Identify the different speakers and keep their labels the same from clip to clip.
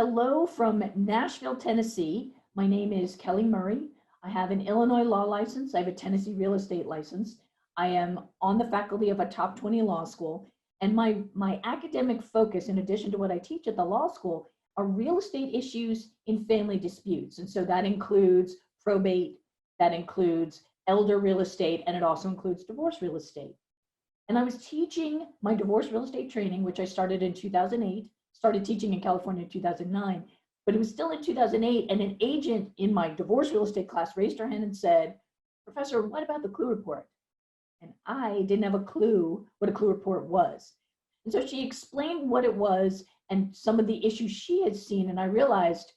Speaker 1: Hello from Nashville, Tennessee. My name is Kelly Murray. I have an Illinois law license. I have a Tennessee real estate license. I am on the faculty of a top 20 law school. And my academic focus, in addition to what I teach at the law school, are real estate issues in family disputes. And so that includes probate, that includes elder real estate, and it also includes divorce real estate. And I was teaching my divorce real estate training, which I started in 2008, started teaching in California in 2009, but it was still in 2008. And an agent in my divorce real estate class raised her hand and said, "Professor, what about the Clue report?" And I didn't have a clue what a Clue report was. And so she explained what it was and some of the issues she had seen. And I realized,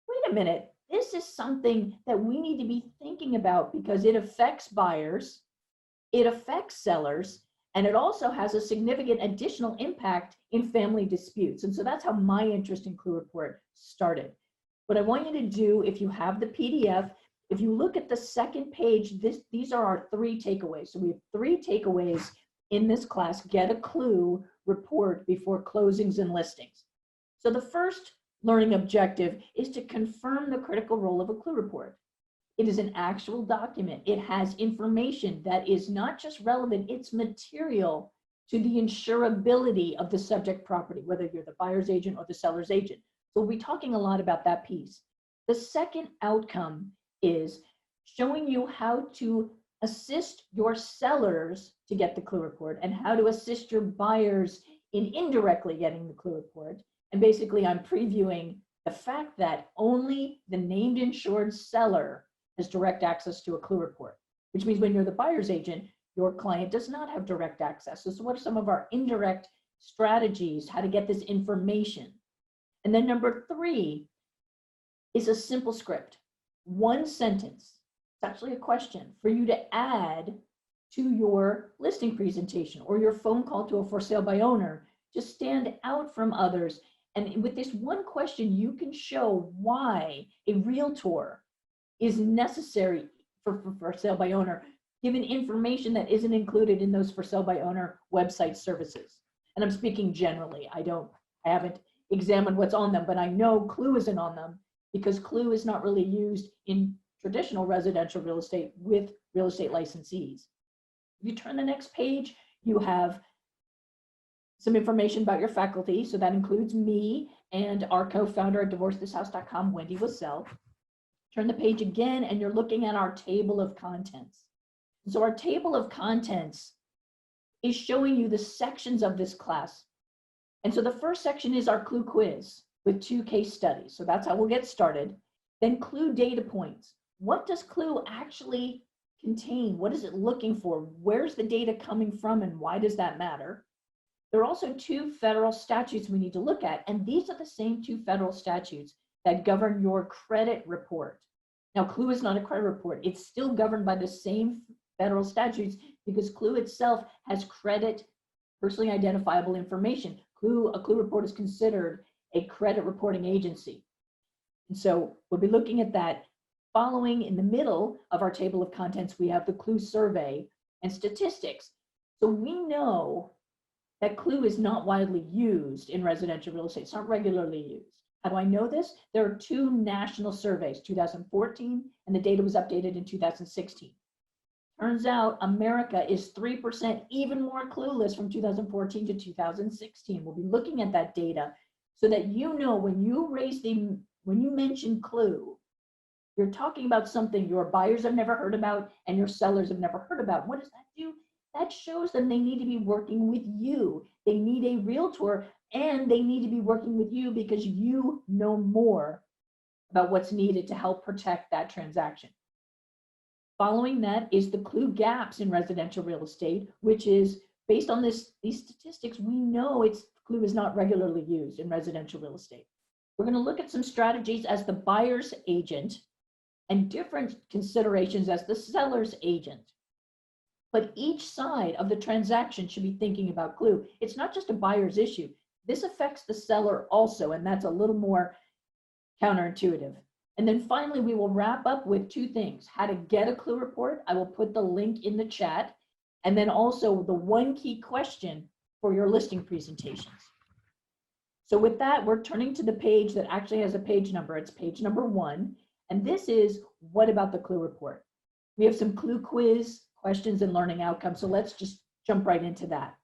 Speaker 1: wait a minute, this is something that we need to be thinking about because it affects buyers, it affects sellers, and it also has a significant additional impact in family disputes. And so that's how my interest in Clue Report started. What I want you to do, if you have the PDF, if you look at the second page, these are our 3 takeaways. So we have 3 takeaways in this class: get a Clue report before closings and listings. So the first learning objective is to confirm the critical role of a Clue report. It is an actual document. It has information that is not just relevant, it's material to the insurability of the subject property, whether you're the buyer's agent or the seller's agent. So we'll be talking a lot about that piece. The second outcome is showing you how to assist your sellers to get the Clue report and how to assist your buyers in indirectly getting the Clue report. And basically, I'm previewing the fact that only the named insured seller has direct access to a Clue report, which means when you're the buyer's agent, your client does not have direct access. So what are some of our indirect strategies, how to get this information? And then number 3 is a simple script, 1 sentence. It's actually a question for you to add to your listing presentation or your phone call to a for sale by owner to stand out from others. And with this 1 question, you can show why a realtor is necessary for sale by owner, given information that isn't included in those for sale by owner website services. And I'm speaking generally. I haven't examined what's on them, but I know Clue isn't on them because Clue is not really used in traditional residential real estate with real estate licensees. If you turn the next page, you have some information about your faculty. So that includes me and our co-founder at divorcethishouse.com, Wendy Wassell. Turn the page again, and you're looking at our table of contents. So our table of contents is showing you the sections of this class. And so the first section is our Clue quiz with 2 case studies. So that's how we'll get started. Then Clue data points. What does Clue actually contain? What is it looking for? Where's the data coming from, and why does that matter? There are also 2 federal statutes we need to look at, and these are the same 2 federal statutes that govern your credit report. Now, Clue is not a credit report. It's still governed by the same federal statutes because Clue itself has credit, personally identifiable information. A Clue report is considered a credit reporting agency. And so we'll be looking at that. Following in the middle of our table of contents, we have the Clue survey and statistics. So we know that Clue is not widely used in residential real estate. It's not regularly used. How do I know this? There are 2 national surveys, 2014, and the data was updated in 2016. Turns out America is 3% even more clueless from 2014 to 2016. We'll be looking at that data so that you know when you mention Clue, you're talking about something your buyers have never heard about and your sellers have never heard about. What does that do? That shows them they need to be working with you. They need a realtor, and they need to be working with you because you know more about what's needed to help protect that transaction. Following that is the Clue gaps in residential real estate, which is based on these statistics, we know Clue is not regularly used in residential real estate. We're going to look at some strategies as the buyer's agent and different considerations as the seller's agent. But each side of the transaction should be thinking about Clue. It's not just a buyer's issue. This affects the seller also, and that's a little more counterintuitive. And then finally, we will wrap up with 2 things: how to get a Clue report. I will put the link in the chat. And then also the 1 key question for your listing presentations. So with that, we're turning to the page that actually has a page number. It's page number 1. And this is what about the Clue report? We have some Clue quiz questions and learning outcomes. So let's just jump right into that.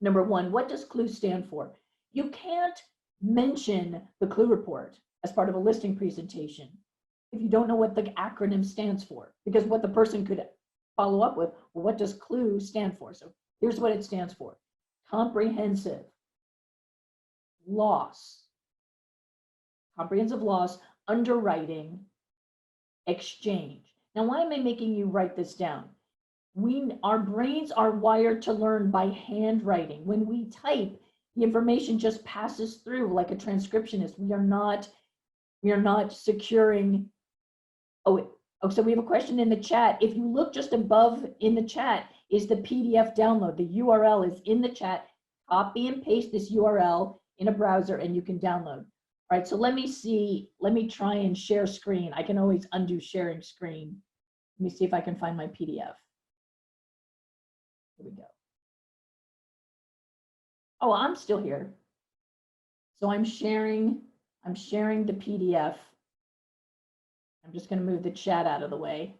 Speaker 1: Number 1, what does Clue stand for? You can't mention the Clue report as part of a listing presentation if you don't know what the acronym stands for, because what the person could follow up with, well, what does Clue stand for? So here's what it stands for: comprehensive loss, comprehensive loss, underwriting, exchange. Now, why am I making you write this down? Our brains are wired to learn by handwriting. When we type, the information just passes through like a transcriptionist. We are not securing. Oh, so we have a question in the chat. If you look just above in the chat is the PDF download. The URL is in the chat. Copy and paste this URL in a browser and you can download. All right, so let me try and share screen. I can always undo sharing screen. Let me see if I can find my PDF. Here we go. Oh, I'm still here. So I'm sharing the PDF. I'm just going to move the chat out of the way.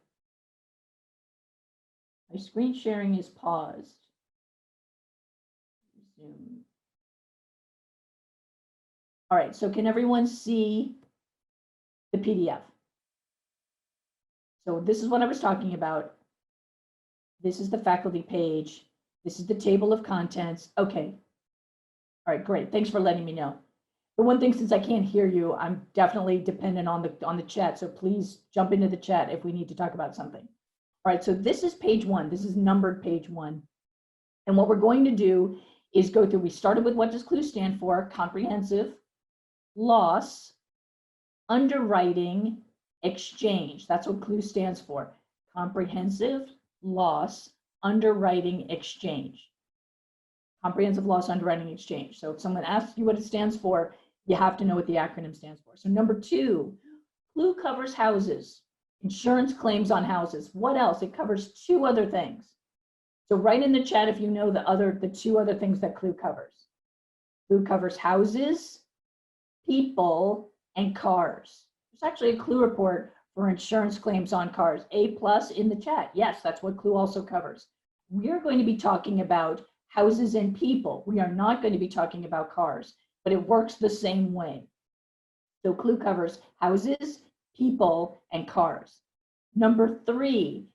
Speaker 1: My screen sharing is paused. Resume. All right, so can everyone see the PDF? So this is what I was talking about. This is the faculty page. This is the table of contents. Okay. All right, great. Thanks for letting me know. The one thing, since I can't hear you, I'm definitely dependent on the chat. So please jump into the chat if we need to talk about something. All right, so this is page 1. This is numbered page 1. And what we're going to do is go through, we started with what does Clue stand for? Comprehensive loss, underwriting, exchange. That's what Clue stands for. Comprehensive loss, underwriting, exchange. Comprehensive loss, underwriting, exchange. So if someone asks you what it stands for, you have to know what the acronym stands for. So number 2, Clue covers houses, insurance claims on houses. What else? It covers 2 other things. So write in the chat if you know the 2 other things that Clue covers. Clue covers houses, people, and cars. There's actually a Clue report for insurance claims on cars. A+ in the chat. Yes, that's what Clue also covers. We're going to be talking about houses and people. We are not going to be talking about cars, but it works the same way. So Clue covers houses, people, and cars. Number 3,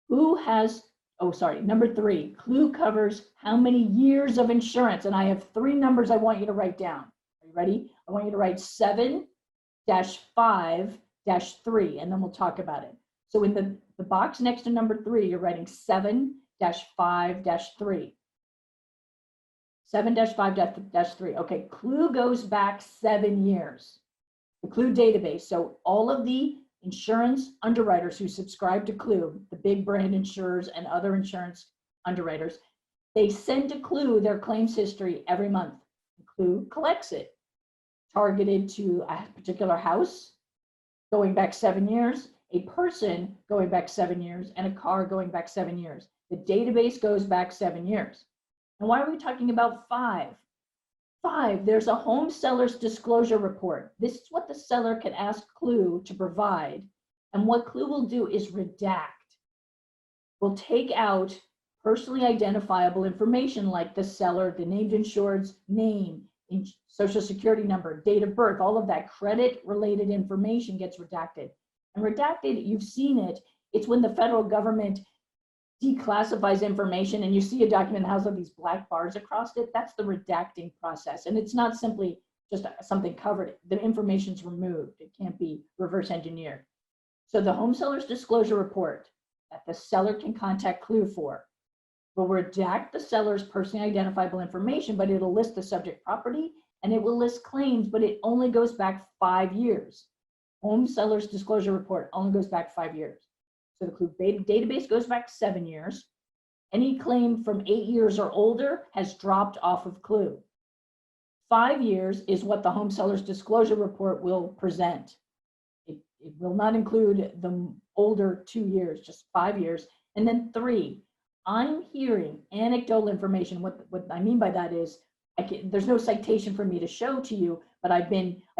Speaker 1: number 3, Clue covers how many years of insurance. And I have 3 numbers I want you to write down. Are you ready? I want you to write 7-5-3, and then we'll talk about it. So in the box next to number 3, you're writing 7-5-3. 7-5-3. Okay, Clue goes back 7 years. The Clue database. So all of the insurance underwriters who subscribe to Clue, the big brand insurers and other insurance underwriters, they send to Clue their claims history every month. Clue collects it, targeted to a particular house going back 7 years, a person going back 7 years, and a car going back 7 years. The database goes back 7 years. And why are we talking about 5? 5, there's a home seller's disclosure report. This is what the seller can ask Clue to provide. And what Clue will do is redact. We'll take out personally identifiable information like the seller, the named insured's name, social security number, date of birth, all of that credit-related information gets redacted. And redacted, you've seen it, it's when the federal government declassifies information and you see a document that has all these black bars across it. That's the redacting process. And it's not simply just something covered. The information's removed. It can't be reverse engineered. So the home seller's disclosure report that the seller can contact Clue for will redact the seller's personally identifiable information, but it'll list the subject property and it will list claims, but it only goes back 5 years. Home seller's disclosure report only goes back 5 years. So the Clue database goes back 7 years. Any claim from 8 years or older has dropped off of Clue. 5 years is what the home seller's disclosure report will present. It will not include the older 2 years, just 5 years. And then 3, I'm hearing anecdotal information. What I mean by that is there's no citation for me to show to you, but I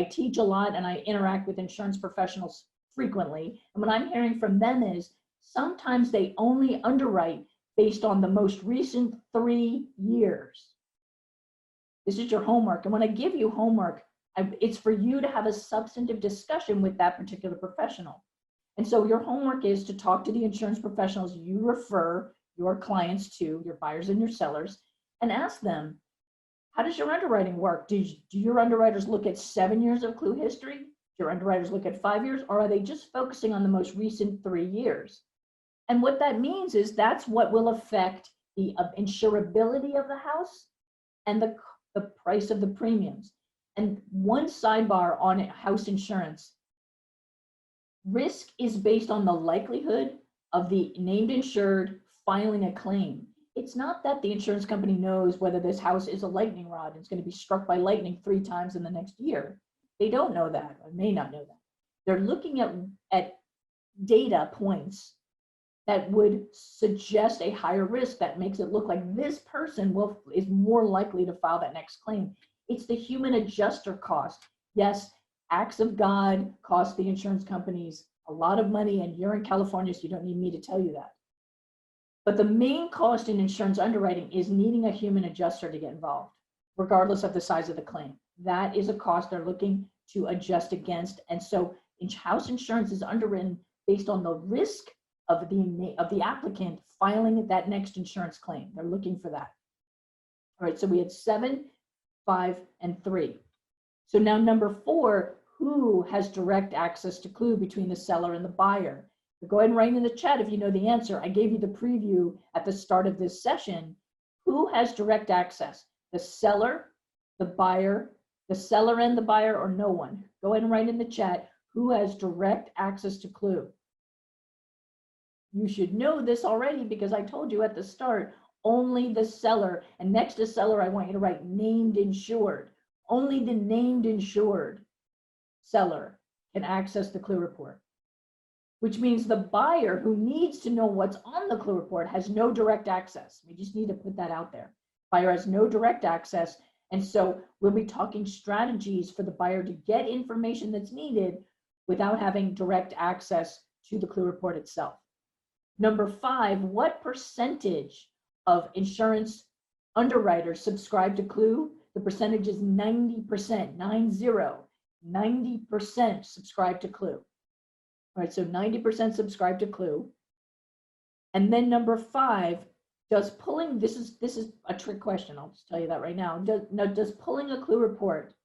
Speaker 1: teach a lot and I interact with insurance professionals frequently. And what I'm hearing from them is sometimes they only underwrite based on the most recent 3 years. This is your homework. And when I give you homework, it's for you to have a substantive discussion with that particular professional. And so your homework is to talk to the insurance professionals you refer your clients to, your buyers and your sellers, and ask them, how does your underwriting work? Do your underwriters look at 7 years of Clue history? Do your underwriters look at 5 years? Or are they just focusing on the most recent 3 years? And what that means is that's what will affect the insurability of the house and the price of the premiums. And one sidebar on house insurance, risk is based on the likelihood of the named insured filing a claim. It's not that the insurance company knows whether this house is a lightning rod and it's going to be struck by lightning 3 times in the next year. They don't know that, or may not know that. They're looking at data points that would suggest a higher risk that makes it look like this person is more likely to file that next claim. It's the human adjuster cost. Yes, acts of God cost the insurance companies a lot of money, and you're in California, so you don't need me to tell you that. But the main cost in insurance underwriting is needing a human adjuster to get involved, regardless of the size of the claim. That is a cost they're looking to adjust against. And so house insurance is underwritten based on the risk of the applicant filing that next insurance claim. They're looking for that. All right, so we had 7, 5, and 3. So now number 4, who has direct access to Clue between the seller and the buyer? Go ahead and write in the chat if you know the answer. I gave you the preview at the start of this session. Who has direct access? The seller, the buyer, the seller and the buyer, or no one? Go ahead and write in the chat who has direct access to Clue. You should know this already because I told you at the start, only the seller. And next to seller, I want you to write named insured. Only the named insured seller can access the Clue report, which means the buyer who needs to know what's on the Clue report has no direct access. We just need to put that out there. Buyer has no direct access. And so we'll be talking strategies for the buyer to get information that's needed without having direct access to the Clue report itself. Number 5, what percentage of insurance underwriters subscribe to Clue? The percentage is 90%, 90% subscribe to Clue. All right, so 90% subscribe to Clue. And then number 5, does pulling, this is a trick question, I'll just tell you that right now. Does pulling a Clue report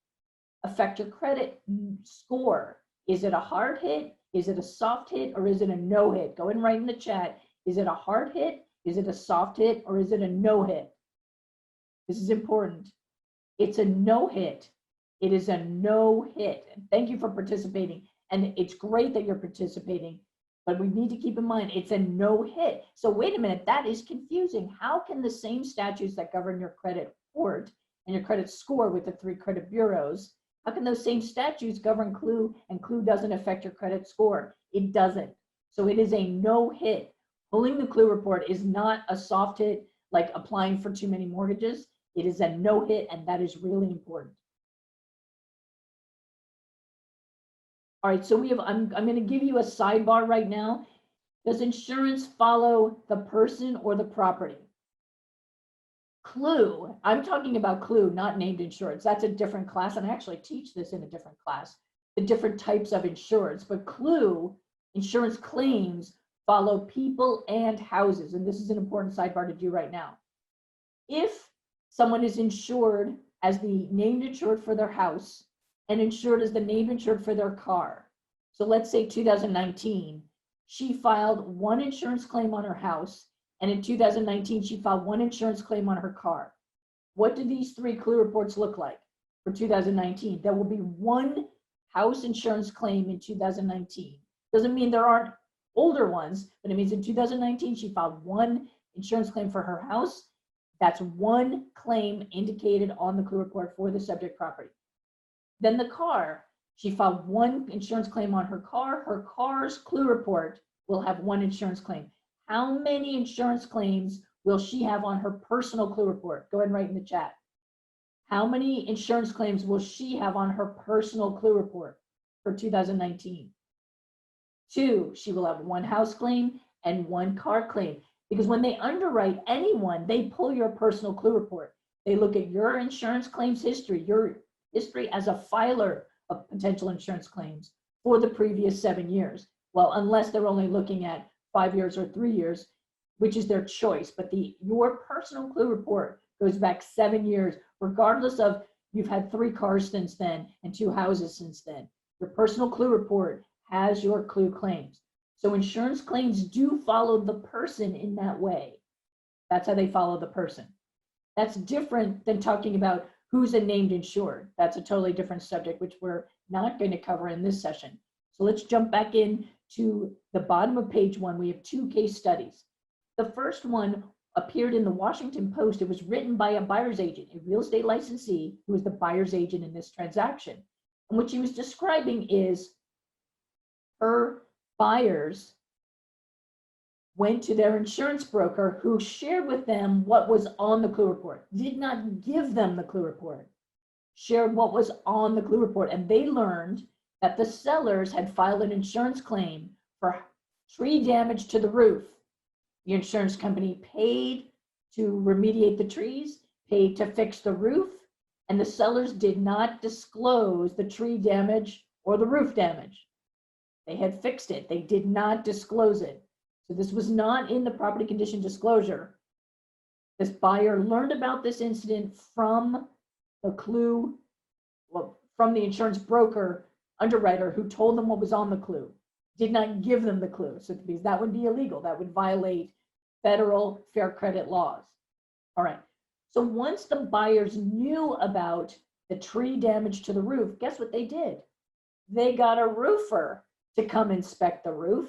Speaker 1: affect your credit score? Is it a hard hit? Is it a soft hit, or is it a no hit? Go ahead and write in the chat. Is it a hard hit? Is it a soft hit, or is it a no hit? This is important. It's a no hit. It is a no hit. And thank you for participating. And it's great that you're participating, but we need to keep in mind it's a no hit. So wait a minute, that is confusing. How can the same statutes that govern your credit report and your credit score with the 3 credit bureaus, how can those same statutes govern Clue and Clue doesn't affect your credit score? It doesn't. So it is a no hit. Pulling the Clue report is not a soft hit like applying for too many mortgages. It is a no hit, and that is really important. All right, so we have, I'm going to give you a sidebar right now. Does insurance follow the person or the property? Clue, I'm talking about Clue, not named insurance. That's a different class, and I actually teach this in a different class, the different types of insurance. But Clue, insurance claims follow people and houses, and this is an important sidebar to do right now. If someone is insured as the named insured for their house and insured as the named insured for their car, so let's say 2019, she filed 1 insurance claim on her house, and in 2019, she filed 1 insurance claim on her car. What do these 3 Clue reports look like for 2019? There will be 1 house insurance claim in 2019. Doesn't mean there aren't older ones, but it means in 2019, she filed 1 insurance claim for her house. That's 1 claim indicated on the Clue report for the subject property. Then the car, she filed 1 insurance claim on her car. Her car's Clue report will have 1 insurance claim. How many insurance claims will she have on her personal Clue report? Go ahead and write in the chat. How many insurance claims will she have on her personal clue report for 2019? 2, she will have 1 house claim and 1 car claim. Because when they underwrite anyone, they pull your personal clue report. They look at your insurance claims history, your history as a filer of potential insurance claims for the previous 7 years. Well, unless they're only looking at 5 years or 3 years, which is their choice. But your personal clue report goes back 7 years, regardless of you've had 3 cars since then and 2 houses since then. Your personal clue report has your clue claims. So insurance claims do follow the person in that way. That's how they follow the person. That's different than talking about who's a named insured. That's a totally different subject, which we're not going to cover in this session. So let's jump back in to the bottom of page 1. We have 2 case studies. The first one appeared in the Washington Post. It was written by a buyer's agent, a real estate licensee who was the buyer's agent in this transaction. And what she was describing is her buyers went to their insurance broker who shared with them what was on the clue report, did not give them the clue report, shared what was on the clue report. And they learned that the sellers had filed an insurance claim for tree damage to the roof. The insurance company paid to remediate the trees, paid to fix the roof, and the sellers did not disclose the tree damage or the roof damage. They had fixed it. They did not disclose it. So this was not in the property condition disclosure. This buyer learned about this incident from the clue, well, from the insurance broker underwriter who told them what was on the clue, did not give them the clue. So because that would be illegal. That would violate federal fair credit laws. All right. So once the buyers knew about the tree damage to the roof, guess what they did? They got a roofer to come inspect the roof,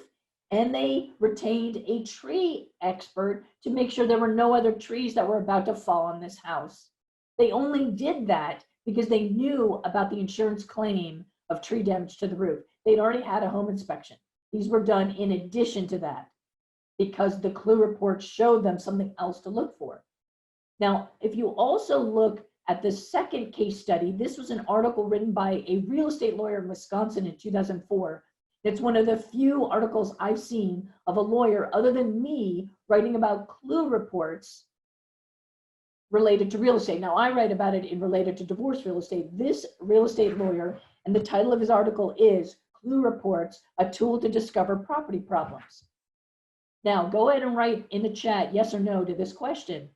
Speaker 1: and they retained a tree expert to make sure there were no other trees that were about to fall on this house. They only did that because they knew about the insurance claim of tree damage to the roof. They'd already had a home inspection. These were done in addition to that because the clue report showed them something else to look for. Now, if you also look at the second case study, this was an article written by a real estate lawyer in Wisconsin in 2004. It's one of the few articles I've seen of a lawyer other than me writing about clue reports related to real estate. Now, I write about it in related to divorce real estate. This real estate lawyer, and the title of his article is Clue Reports, a Tool to Discover Property Problems. Now, go ahead and write in the chat yes or no to this question.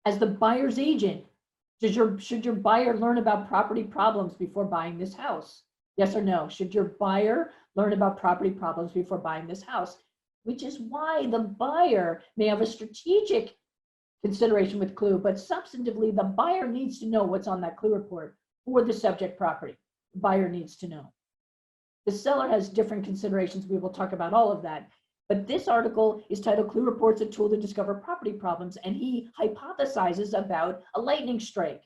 Speaker 1: As the buyer's agent, should your buyer learn about property problems before buying this house? Yes or no? Should your buyer learn about property problems before buying this house? Which is why the buyer may have a strategic consideration with clue, but substantively, the buyer needs to know what's on that clue report for the subject property. The buyer needs to know. The seller has different considerations. We will talk about all of that. But this article is titled Clue Reports, a Tool to Discover Property Problems, and he hypothesizes about a lightning strike.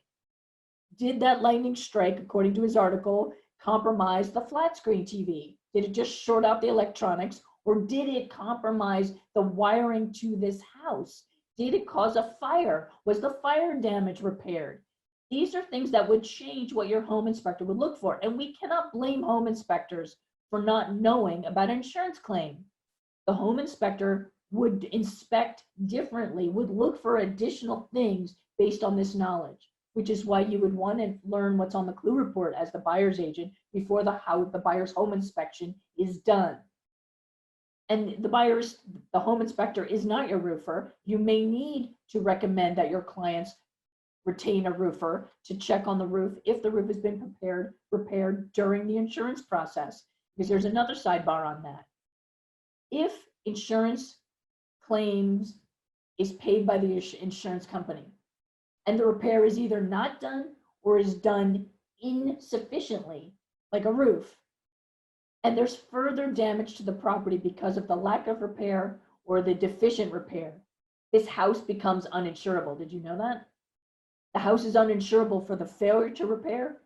Speaker 1: Did that lightning strike, according to his article, compromise the flat screen TV? Did it just short out the electronics, or did it compromise the wiring to this house? Did it cause a fire? Was the fire damage repaired? These are things that would change what your home inspector would look for, and we cannot blame home inspectors for not knowing about an insurance claim. The home inspector would inspect differently, would look for additional things based on this knowledge, which is why you would want to learn what's on the clue report as the buyer's agent before the buyer's home inspection is done. And the home inspector is not your roofer. You may need to recommend that your clients retain a roofer to check on the roof if the roof has been repaired during the insurance process, because there's another sidebar on that. If insurance claims is paid by the insurance company and the repair is either not done or is done insufficiently, like a roof, and there's further damage to the property because of the lack of repair or the deficient repair, this house becomes uninsurable. Did you know that? The house is uninsurable for the failure to repair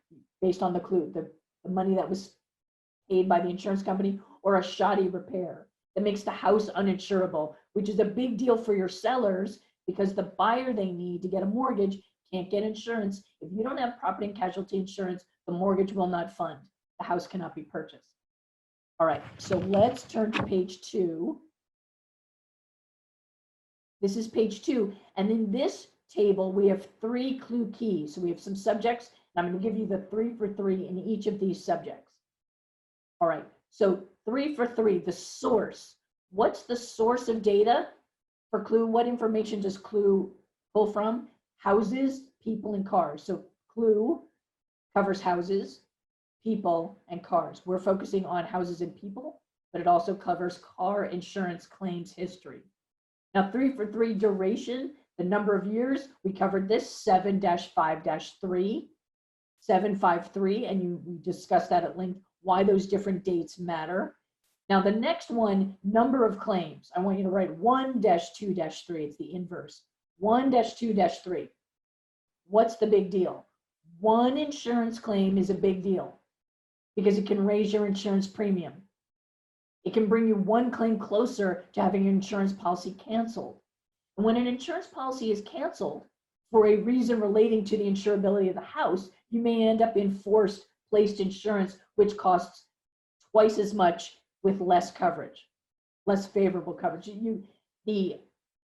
Speaker 1: based on the clue, the money that was paid by the insurance company, or a shoddy repair that makes the house uninsurable, which is a big deal for your sellers because the buyer they need to get a mortgage can't get insurance. If you don't have property and casualty insurance, the mortgage will not fund. The house cannot be purchased. All right, so let's turn to page 2. This is page 2, and in this table, we have 3 clue keys. So we have some subjects, and I'm going to give you the 3 for 3 in each of these subjects. All right, so 3 for 3, the source. What's the source of data for clue? What information does clue pull from? Houses, people, and cars. So clue covers houses, people, and cars. We're focusing on houses and people, but it also covers car insurance claims history. Now, 3 for 3 duration, the number of years, we covered this 7-5-3, 753, and we discussed that at length, why those different dates matter. Now, the next one, number of claims. I want you to write 1-2-3. It's the inverse. 1-2-3. What's the big deal? One insurance claim is a big deal because it can raise your insurance premium. It can bring you one claim closer to having your insurance policy canceled. And when an insurance policy is canceled for a reason relating to the insurability of the house, you may end up in forced placed insurance, which costs twice as much with less coverage, less favorable coverage. The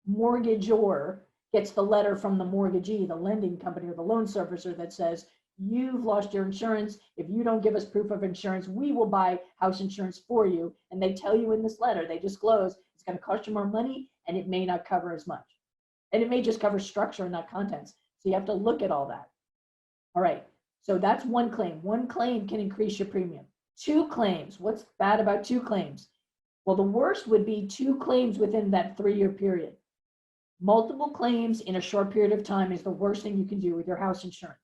Speaker 1: mortgagor gets the letter from the mortgagee, the lending company or the loan servicer that says, you've lost your insurance. If you don't give us proof of insurance, we will buy house insurance for you. And they tell you in this letter, they disclose it's going to cost you more money and it may not cover as much. And it may just cover structure and not contents. So you have to look at all that. All right, so that's one claim. One claim can increase your premium. 2 claims, what's bad about 2 claims? Well, the worst would be 2 claims within that 3-year period. Multiple claims in a short period of time is the worst thing you can do with your house insurance.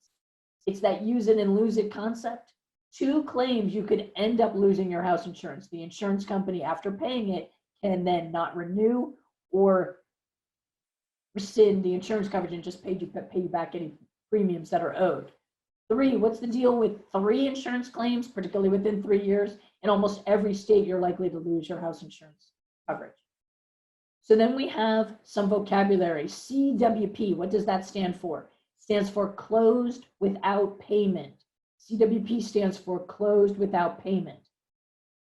Speaker 1: It's that use it and lose it concept. 2 claims, you could end up losing your house insurance. The insurance company, after paying it, can then not renew or rescind the insurance coverage and just pay you back any premiums that are owed. 3, what's the deal with 3 insurance claims, particularly within 3 years? In almost every state, you're likely to lose your house insurance coverage. So then we have some vocabulary. CWP, what does that stand for? Stands for closed without payment. CWP stands for closed without payment.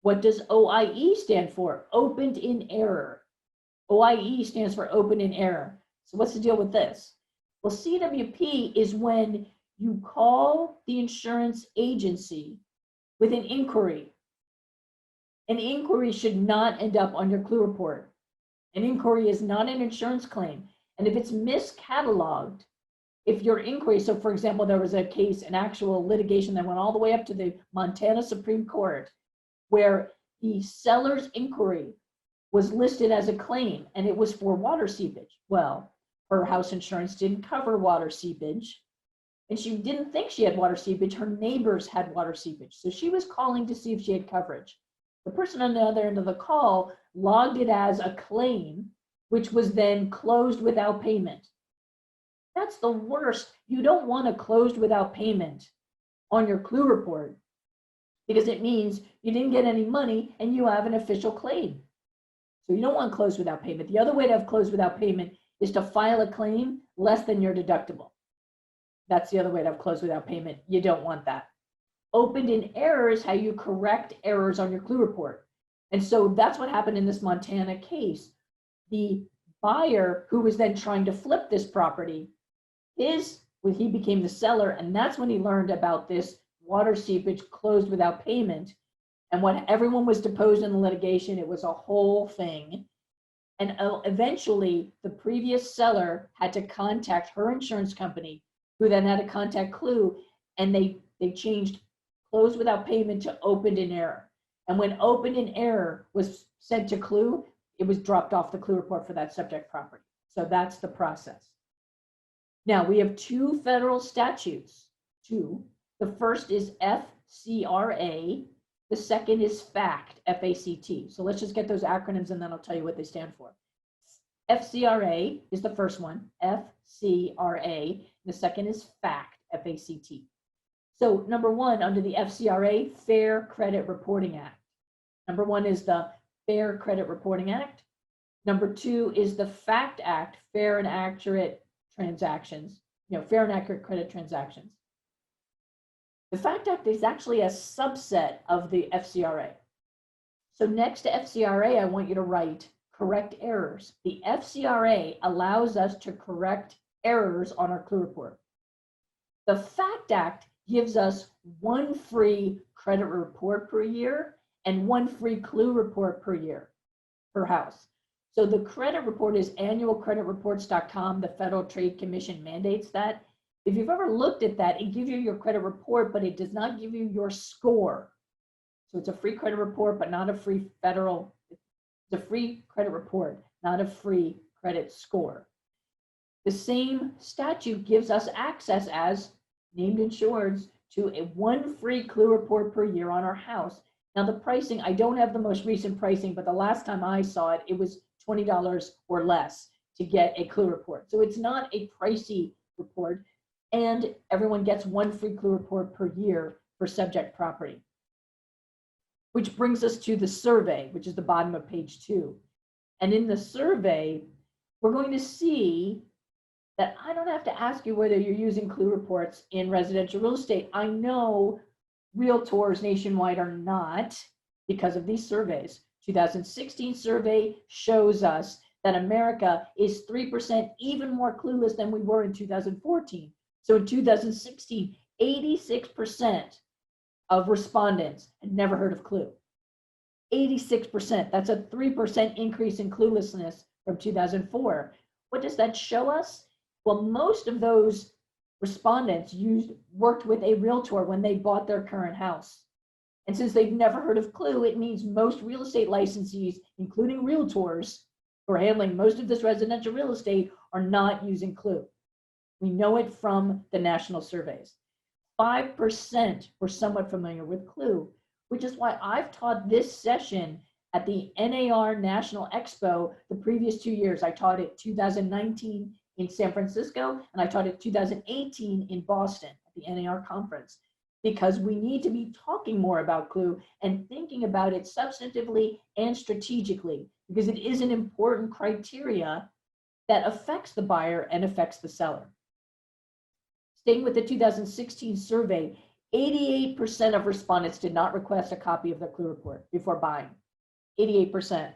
Speaker 1: What does OIE stand for? Opened in error. OIE stands for open in error. So what's the deal with this? Well, CWP is when you call the insurance agency with an inquiry. An inquiry should not end up on your clue report. An inquiry is not an insurance claim. And if it's miscatalogued, if your inquiry, so for example, there was a case, an actual litigation that went all the way up to the Montana Supreme Court, where the seller's inquiry was listed as a claim and it was for water seepage. Well, her house insurance didn't cover water seepage and she didn't think she had water seepage. Her neighbors had water seepage. So she was calling to see if she had coverage. The person on the other end of the call logged it as a claim, which was then closed without payment. That's the worst. You don't want a closed without payment on your clue report because it means you didn't get any money and you have an official claim. So you don't want closed without payment. The other way to have closed without payment is to file a claim less than your deductible. That's the other way to have closed without payment. You don't want that. Opened in error is how you correct errors on your clue report. And so that's what happened in this Montana case. The buyer who was then trying to flip this property, when he became the seller, and that's when he learned about this water seepage closed without payment. And when everyone was deposed in the litigation, it was a whole thing. And eventually the previous seller had to contact her insurance company, who then had to contact Clue, and they changed closed without payment to opened in error. And when opened in error was sent to Clue, it was dropped off the Clue report for that subject property. So that's the process. Now we have 2 federal statutes. 2. The first is FCRA. The second is FACT, F-A-C-T. So let's just get those acronyms and then I'll tell you what they stand for. FCRA is the first one, FCRA. The second is FACT, F-A-C-T. So number 1, under the FCRA, Fair Credit Reporting Act. Number 1 is the Fair Credit Reporting Act. Number 2 is the FACT Act, Fair and Accurate Transactions. fair and accurate credit transactions. The FACT Act is actually a subset of the FCRA. So next to FCRA, I want you to write correct errors. The FCRA allows us to correct errors on our CLUE report. The FACT Act gives us one free credit report per year and one free CLUE report per year per house. So the credit report is annualcreditreports.com. The Federal Trade Commission mandates that. If you've ever looked at that, it gives you your credit report, but it does not give you your score. So it's a free credit report, but not a free federal, it's a free credit report, not a free credit score. The same statute gives us access as named insureds to one free CLUE report per year on our house. Now the pricing, I don't have the most recent pricing, but the last time I saw it, it was $20 or less to get a CLUE report. So it's not a pricey report, and everyone gets one free CLUE report per year for subject property. Which brings us to the survey, which is the bottom of page 2. And in the survey, we're going to see that I don't have to ask you whether you're using CLUE reports in residential real estate. I know realtors nationwide are not because of these surveys. 2016 survey shows us that America is 3% even more clueless than we were in 2014. So in 2016, 86% of respondents had never heard of CLUE. 86%, that's a 3% increase in cluelessness from 2004. What does that show us? Well, most of those respondents worked with a realtor when they bought their current house. And since they've never heard of CLUE, it means most real estate licensees, including realtors who are handling most of this residential real estate, are not using CLUE. We know it from the national surveys. 5% were somewhat familiar with CLUE, which is why I've taught this session at the NAR National Expo the previous 2 years. I taught it 2019 in San Francisco, and I taught it 2018 in Boston at the NAR conference, because we need to be talking more about CLUE and thinking about it substantively and strategically, because it is an important criteria that affects the buyer and affects the seller. Staying with the 2016 survey, 88% of respondents did not request a copy of their CLUE report before buying. 88%.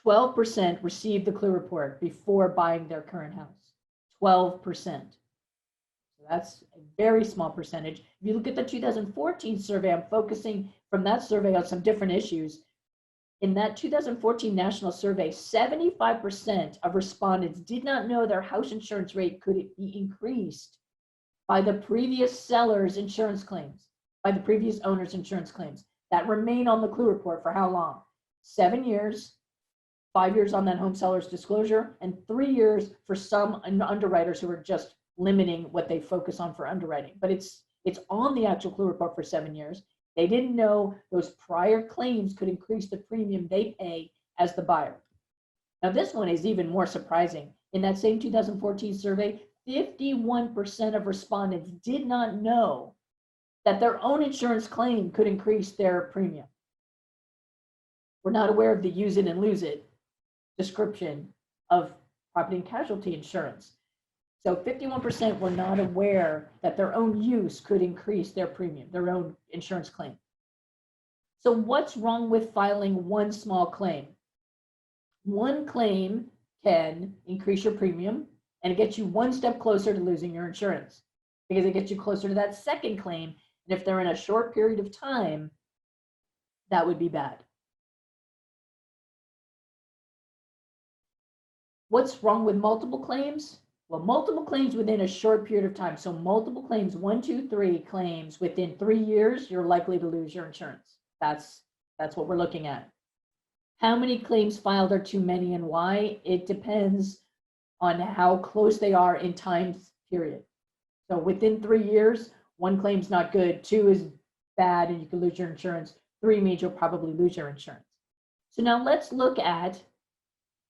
Speaker 1: 12% received the CLUE report before buying their current house. 12%. So that's a very small percentage. If you look at the 2014 survey, I'm focusing from that survey on some different issues. In that 2014 national survey, 75% of respondents did not know their house insurance rate could be increased by the previous seller's insurance claims, by the previous owner's insurance claims that remain on the CLUE report for how long? 7 years, 5 years on that home seller's disclosure, and 3 years for some underwriters who are just limiting what they focus on for underwriting. But it's on the actual CLUE report for 7 years. They didn't know those prior claims could increase the premium they pay as the buyer. Now this one is even more surprising. In that same 2014 survey, 51% of respondents did not know that their own insurance claim could increase their premium. We're not aware of the use it and lose it description of property and casualty insurance. So 51% were not aware that their own use could increase their premium, their own insurance claim. So what's wrong with filing one small claim? One claim can increase your premium, and it gets you one step closer to losing your insurance, because it gets you closer to that second claim. And if they're in a short period of time, that would be bad. What's wrong with multiple claims? Well, multiple claims within a short period of time. So multiple claims, 1, 2, 3 claims within 3 years, you're likely to lose your insurance. That's what we're looking at. How many claims filed are too many and why? It depends on how close they are in time period. So within 3 years, 1 claim's not good, 2 is bad and you can lose your insurance, 3 means you'll probably lose your insurance. So now let's look at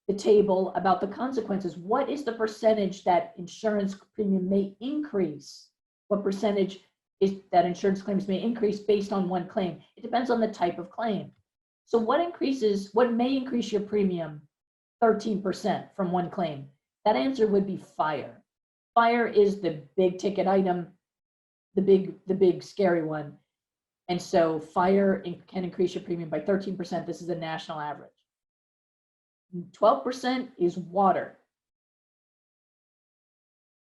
Speaker 1: the table about the consequences. What is the percentage that insurance premium may increase? What percentage is that insurance claims may increase based on 1 claim? It depends on the type of claim. So what may increase your premium 13% from 1 claim? That answer would be fire. Fire is the big ticket item, the big scary one. And so fire can increase your premium by 13%. This is a national average. 12% is water.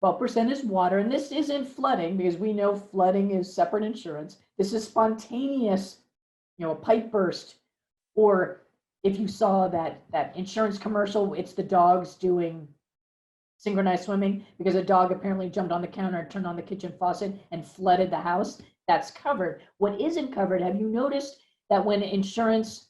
Speaker 1: 12% is water, and this isn't flooding because we know flooding is separate insurance. This is spontaneous, a pipe burst, or if you saw that insurance commercial, it's the dogs doing synchronized swimming because a dog apparently jumped on the counter and turned on the kitchen faucet and flooded the house. That's covered. What isn't covered, have you noticed that when insurance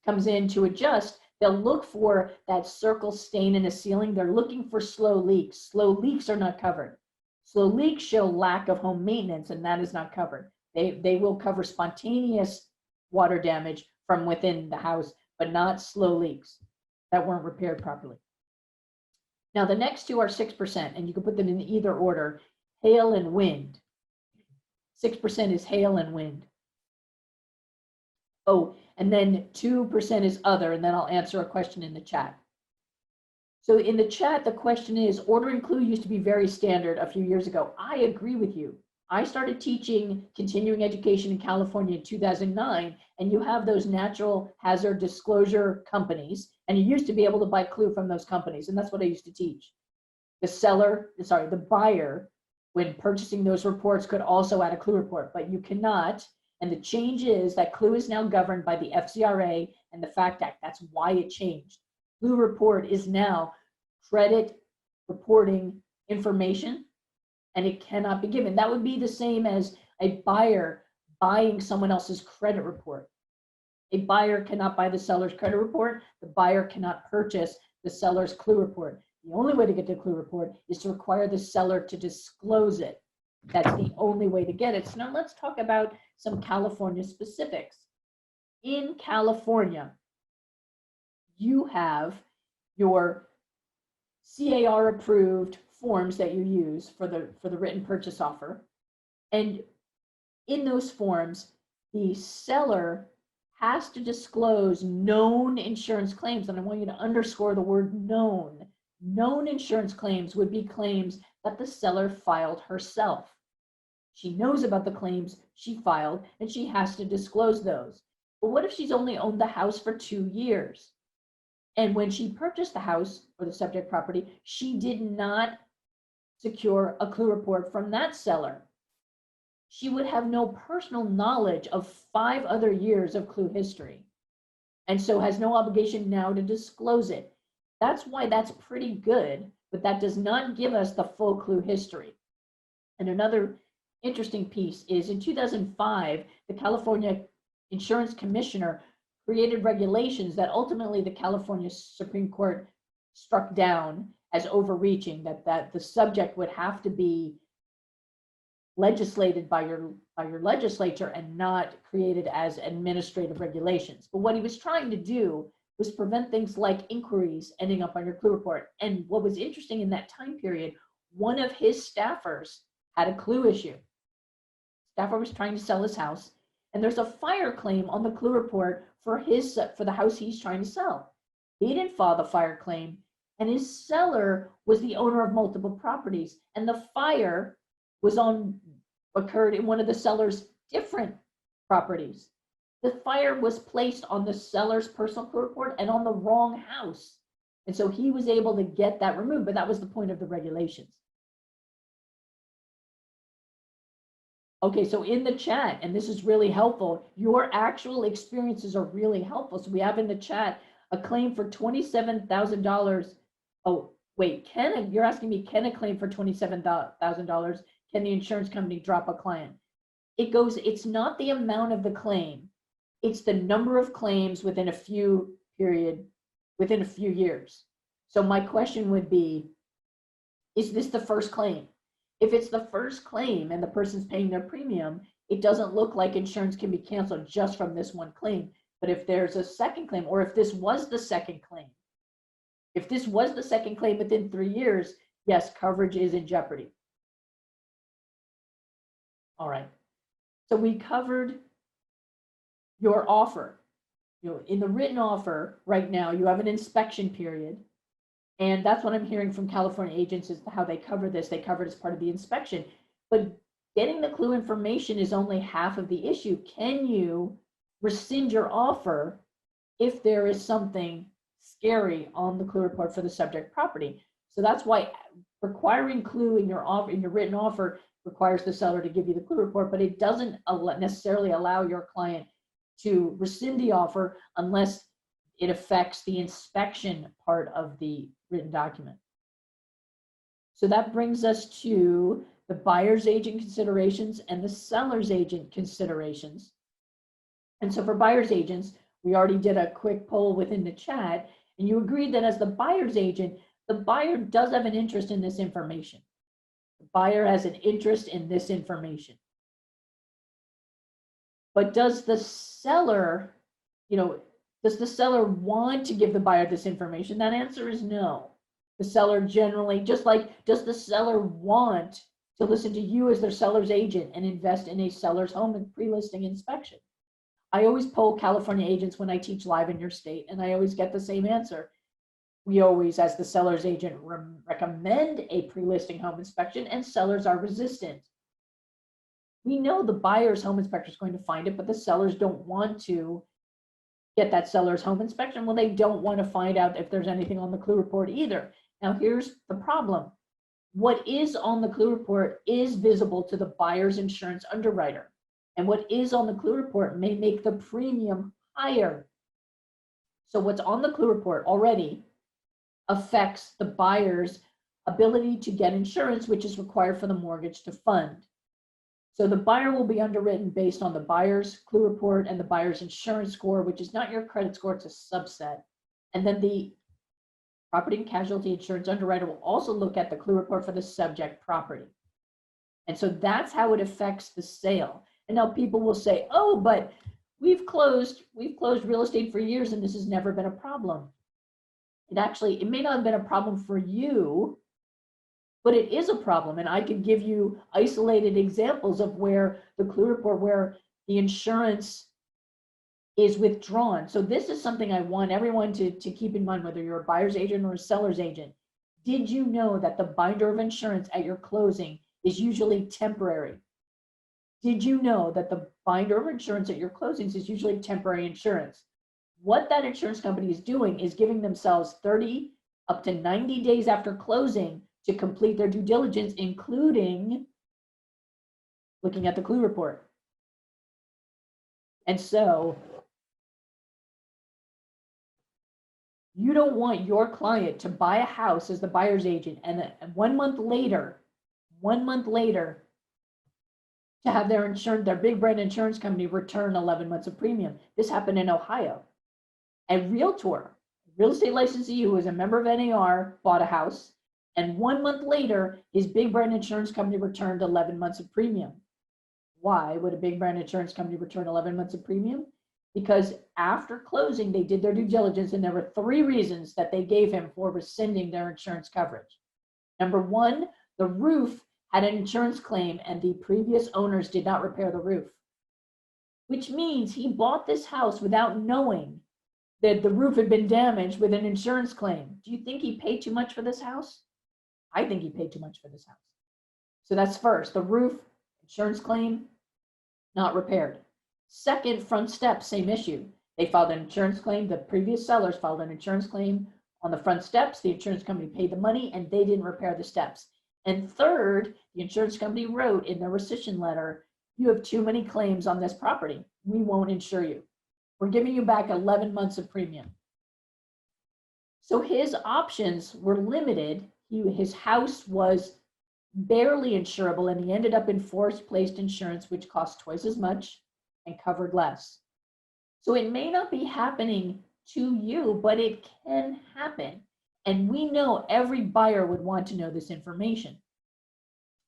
Speaker 1: comes in to adjust, they'll look for that circle stain in the ceiling. They're looking for slow leaks. Slow leaks are not covered. Slow leaks show lack of home maintenance, and that is not covered. They will cover spontaneous water damage from within the house, but not slow leaks that weren't repaired properly. Now, the next two are 6%, and you can put them in either order. Hail and wind. 6% is hail and wind. Oh, and then 2% is other, and then I'll answer a question in the chat. So in the chat, the question is, ordering clue used to be very standard a few years ago. I agree with you. I started teaching continuing education in California in 2009, and you have those natural hazard disclosure companies, and you used to be able to buy clue from those companies, and that's what I used to teach. The buyer, when purchasing those reports, could also add a clue report, but you cannot. And the change is that clue is now governed by the FCRA and the FACT Act. That's why it changed. Clue report is now credit reporting information, and it cannot be given. That would be the same as a buyer buying someone else's credit report. A buyer cannot buy the seller's credit report. The buyer cannot purchase the seller's clue report. The only way to get the clue report is to require the seller to disclose it. That's the only way to get it. So now let's talk about some California specifics. In California, you have your CAR approved forms that you use for the written purchase offer. And in those forms, the seller has to disclose known insurance claims. And I want you to underscore the word known. Known insurance claims would be claims that the seller filed herself. She knows about the claims she filed, and she has to disclose those. But what if she's only owned the house for 2 years? And when she purchased the house or the subject property, she did not secure a clue report from that seller. She would have no personal knowledge of 5 other years of clue history, and so has no obligation now to disclose it. That's why that's pretty good, but that does not give us the full clue history. And another interesting piece is in 2005, the California Insurance Commissioner created regulations that ultimately the California Supreme Court struck down as overreaching, that the subject would have to be legislated by your legislature and not created as administrative regulations. But what he was trying to do was prevent things like inquiries ending up on your clue report. And what was interesting in that time period, one of his staffers had a clue issue. Staffer was trying to sell his house, and there's a fire claim on the clue report for the house he's trying to sell. He didn't file the fire claim, and his seller was the owner of multiple properties, and the fire occurred in one of the seller's different properties. The fire was placed on the seller's personal clue report and on the wrong house, and so he was able to get that removed, but that was the point of the regulations. Okay, so in the chat, and this is really helpful, your actual experiences are really helpful. So we have in the chat a claim for $27,000. Oh, wait, you're asking me, can a claim for $27,000, can the insurance company drop a client? It's not the amount of the claim, it's the number of claims within a few years. So my question would be, is this the first claim? If it's the first claim and the person's paying their premium, it doesn't look like insurance can be canceled just from this one claim. But if there's a second claim, or if this was the second claim, within 3 years, yes, coverage is in jeopardy. All right. So we covered your offer. in the written offer right now, you have an inspection period. And that's what I'm hearing from California agents is how they cover this. They cover it as part of the inspection. But getting the clue information is only half of the issue. Can you rescind your offer if there is something scary on the clue report for the subject property? So that's why requiring clue in your offer, in your written offer, requires the seller to give you the clue report, but it doesn't necessarily allow your client to rescind the offer unless it affects the inspection part of the written document. So that brings us to the buyer's agent considerations and the seller's agent considerations. And so for buyer's agents, we already did a quick poll within the chat, and you agreed that as the buyer's agent, the buyer does have an interest in this information. The buyer has an interest in this information. But does the seller, does the seller want to give the buyer this information? That answer is no. The seller generally, just like, does the seller want to listen to you as their seller's agent and invest in a seller's home and pre-listing inspection? I always poll California agents when I teach live in your state, and I always get the same answer. We always, as the seller's agent, recommend a pre-listing home inspection, and sellers are resistant. We know the buyer's home inspector is going to find it, but the sellers don't want to get that seller's home inspection. Well, they don't want to find out if there's anything on the clue report either. Now, here's the problem. What is on the clue report is visible to the buyer's insurance underwriter. And what is on the clue report may make the premium higher. So what's on the clue report already affects the buyer's ability to get insurance, which is required for the mortgage to fund. So the buyer will be underwritten based on the buyer's clue report and the buyer's insurance score, which is not your credit score, it's a subset. And then the property and casualty insurance underwriter will also look at the clue report for the subject property. And so that's how it affects the sale. And now people will say, oh, but we've closed real estate for years and this has never been a problem. It may not have been a problem for you, but it is a problem. And I could give you isolated examples of where the clue report, where the insurance is withdrawn. So this is something I want everyone to keep in mind, whether you're a buyer's agent or a seller's agent. Did you know that the binder of insurance at your closing is usually temporary? Did you know that the binder of insurance at your closings is usually temporary insurance? What that insurance company is doing is giving themselves 30 up to 90 days after closing to complete their due diligence, including looking at the clue report. And so you don't want your client to buy a house as the buyer's agent and 1 month later, to have their big brand insurance company return 11 months of premium. This happened in Ohio. A realtor, real estate licensee who was a member of NAR, bought a house, and 1 month later, his big brand insurance company returned 11 months of premium. Why would a big brand insurance company return 11 months of premium? Because after closing, they did their due diligence, and there were 3 reasons that they gave him for rescinding their insurance coverage. Number 1, the roof had an insurance claim and the previous owners did not repair the roof, which means he bought this house without knowing that the roof had been damaged with an insurance claim. Do you think he paid too much for this house? I think he paid too much for this house. So that's first, the roof, insurance claim, not repaired. Second, front steps, same issue. They filed an insurance claim. The previous sellers filed an insurance claim on the front steps. The insurance company paid the money and they didn't repair the steps. And third, the insurance company wrote in their rescission letter, you have too many claims on this property. We won't insure you. We're giving you back 11 months of premium. So his options were limited. His house was barely insurable and he ended up in force-placed insurance, which cost twice as much and covered less. So it may not be happening to you, but it can happen. And we know every buyer would want to know this information.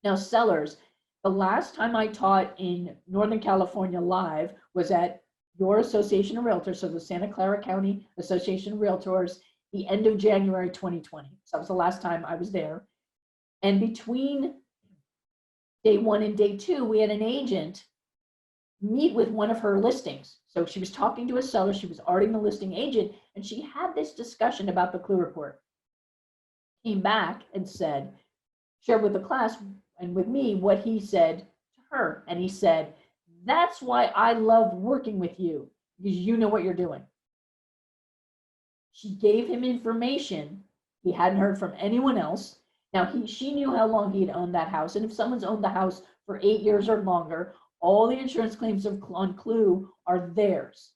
Speaker 1: Now, sellers, the last time I taught in Northern California live was at your Association of Realtors, so the Santa Clara County Association of Realtors, the end of January 2020. So that was the last time I was there. And between day 1 and day 2, we had an agent meet with one of her listings. So she was talking to a seller, she was already the listing agent, and she had this discussion about the clue report. Came back and said, shared with the class and with me what he said to her. And he said, that's why I love working with you, because you know what you're doing. She gave him information he hadn't heard from anyone else. Now, she knew how long he had owned that house. And if someone's owned the house for 8 years or longer, all the insurance claims on Clue are theirs.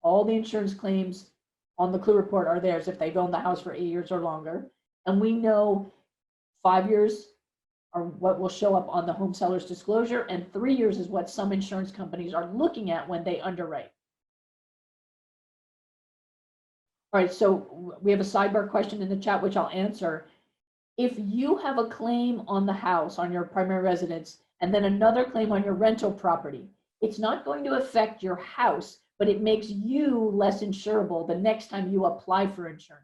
Speaker 1: All the insurance claims on the Clue report are theirs if they've owned the house for 8 years or longer. And we know 5 years are what will show up on the home seller's disclosure, and 3 years is what some insurance companies are looking at when they underwrite. All right, so we have a sidebar question in the chat, which I'll answer. If you have a claim on the house, on your primary residence, and then another claim on your rental property, it's not going to affect your house, but it makes you less insurable the next time you apply for insurance.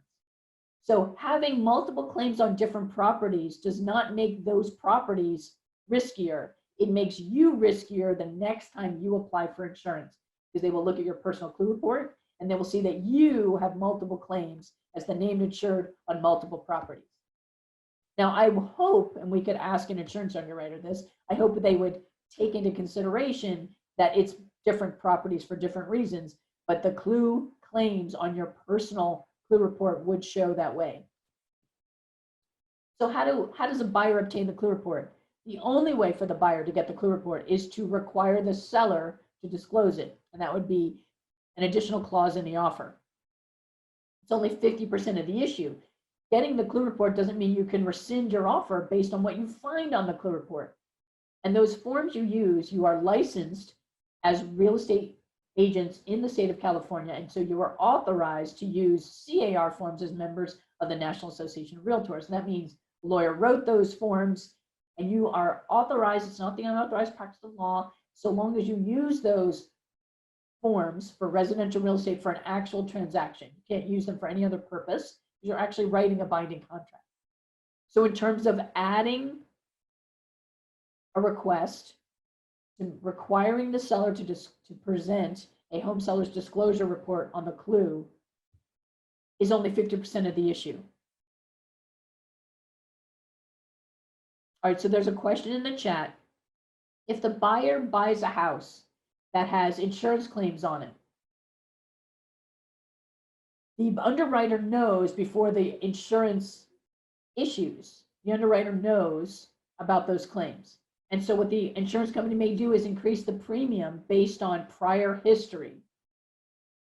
Speaker 1: So having multiple claims on different properties does not make those properties riskier. It makes you riskier the next time you apply for insurance, because they will look at your personal clue report and they will see that you have multiple claims as the named insured on multiple properties. Now, I hope, and we could ask an insurance underwriter this, I hope that they would take into consideration that it's different properties for different reasons, but the clue claims on your personal clue report would show that way. So how does a buyer obtain the clue report? The only way for the buyer to get the clue report is to require the seller to disclose it, and that would be an additional clause in the offer. It's only 50% of the issue. Getting the clue report doesn't mean you can rescind your offer based on what you find on the clue report. And those forms you use, you are licensed as real estate agents in the state of California, and so you are authorized to use CAR forms as members of the National Association of Realtors. And that means the lawyer wrote those forms, and you are authorized. It's not the unauthorized practice of law, so long as you use those forms for residential real estate for an actual transaction. You can't use them for any other purpose. You're actually writing a binding contract. So in terms of adding a request to requiring the seller to present a home seller's disclosure report on the clue is only 50% of the issue. All right, so there's a question in the chat. If the buyer buys a house that has insurance claims on it, the underwriter knows before the insurance issues, the underwriter knows about those claims. And so what the insurance company may do is increase the premium based on prior history.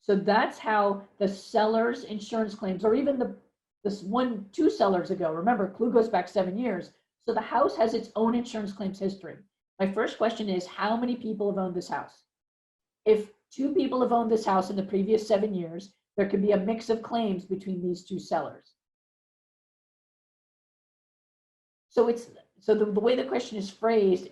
Speaker 1: So that's how the seller's insurance claims, or even this 2 sellers ago, remember, clue goes back 7 years. So the house has its own insurance claims history. My first question is, how many people have owned this house? If 2 people have owned this house in the previous 7 years, there could be a mix of claims between these 2 sellers. So the way the question is phrased,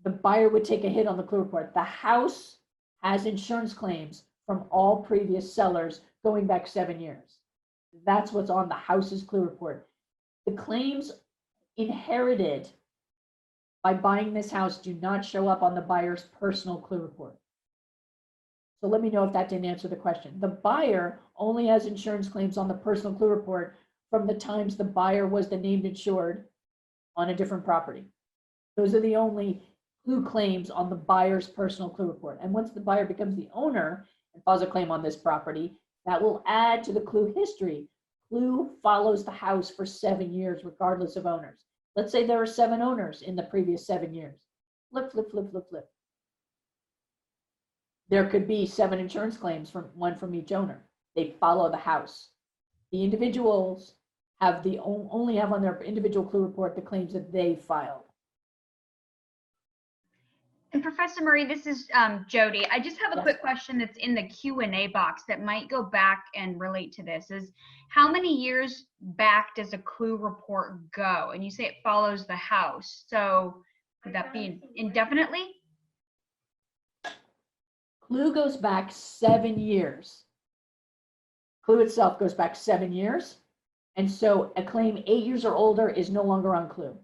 Speaker 1: the buyer would take a hit on the clue report. The house has insurance claims from all previous sellers going back 7 years. That's what's on the house's clue report. The claims inherited by buying this house do not show up on the buyer's personal clue report. So let me know if that didn't answer the question. The buyer only has insurance claims on the personal clue report from the times the buyer was the named insured on a different property. Those are the only clue claims on the buyer's personal clue report. And once the buyer becomes the owner and files a claim on this property, that will add to the clue history. Clue follows the house for 7 years, regardless of owners. Let's say there are 7 owners in the previous 7 years. Flip, flip, flip, flip, flip. There could be 7 insurance claims, one from each owner. They follow the house. The individuals have only have on their individual clue report the claims that they filed.
Speaker 2: And Professor Murray, this is Jody. I just have a quick question that's in the Q&A box that might go back and relate to this. Is how many years back does a clue report go? And you say it follows the house. So could that be indefinitely?
Speaker 1: Clue goes back 7 years. Clue itself goes back 7 years. And so a claim 8 years or older is no longer on Clue.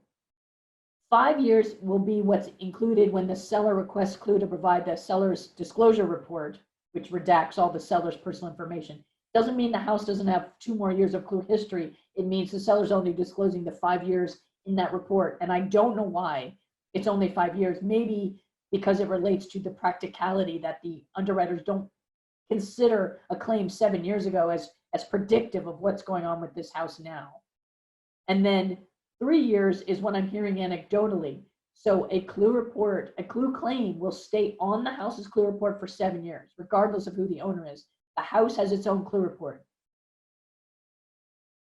Speaker 1: 5 years will be what's included when the seller requests Clue to provide the seller's disclosure report, which redacts all the seller's personal information. Doesn't mean the house doesn't have 2 more years of Clue history. It means the seller's only disclosing the 5 years in that report. And I don't know why it's only 5 years. Maybe because it relates to the practicality that the underwriters don't consider a claim 7 years ago as predictive of what's going on with this house now. And then 3 years is what I'm hearing anecdotally. So a Clue report, a Clue claim will stay on the house's Clue report for 7 years, regardless of who the owner is. The house has its own Clue report.